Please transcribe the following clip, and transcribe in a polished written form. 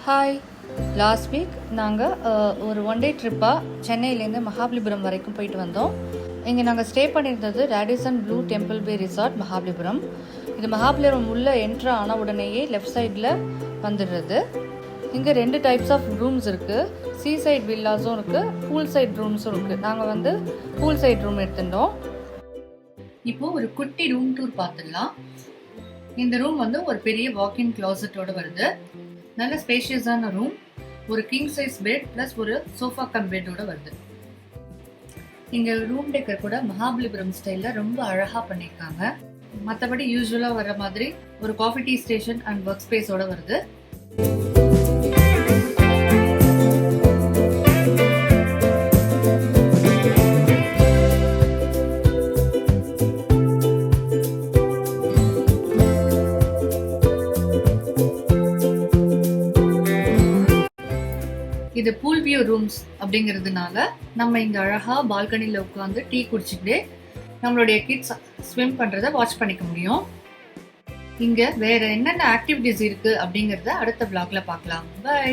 Hi, last week நாங்கள் ஒரு one day ட்ரிப்பாக சென்னையிலேருந்து மகாபலிபுரம் வரைக்கும் போயிட்டு வந்தோம். இங்கே நாங்கள் ஸ்டே பண்ணியிருந்தது ரேடிசன் ப்ளூ டெம்பிள் பே ரிசார்ட் மகாபலிபுரம். இது மகாபலிபுரம் உள்ளே என்ட்ரு ஆன உடனேயே லெஃப்ட் சைடில் வந்துடுறது. இங்கே 2 டைப்ஸ் ஆஃப் ரூம்ஸ் இருக்குது. சீ சைட் வில்லாஸும் இருக்குது, பூல் சைட் ரூம்ஸும் இருக்குது. நாங்கள் பூல் சைட் ரூம் எடுத்துட்டோம். இப்போது ஒரு குட்டி ரூம் டூர் பார்த்துடலாம். இந்த ரூம் ஒரு பெரிய வாக்கின் கிளாசட்டோடு வருது. நல்ல ஸ்பேஷியஸான ரூம். ஒரு கிங் சைஸ் பெட் ப்ளஸ் ஒரு சோஃபா கம் பெட்டோட வருது. இங்கே ரூம் டெக்கர் கூட மகாபலிபுரம் ஸ்டைலில் ரொம்ப அழகாக பண்ணியிருக்காங்க. மற்றபடி யூஸ்வலாக வர மாதிரி ஒரு coffee tea station and work ஸ்பேஸோட வருது. இது பூல் வியூ ரூம்ஸ் அப்படிங்கிறதுனால நம்ம இங்கே அழகாக பால்கனியில் உட்காந்து டீ குடிச்சுக்கிட்டே நம்மளுடைய கிட்ஸ் ஸ்விம் பண்ணுறதை வாட்ச் பண்ணிக்க முடியும். இங்கே வேறு என்னென்ன ஆக்டிவிட்டிஸ் இருக்குது அப்படிங்கிறத அடுத்த vlogல பார்க்கலாம். பை.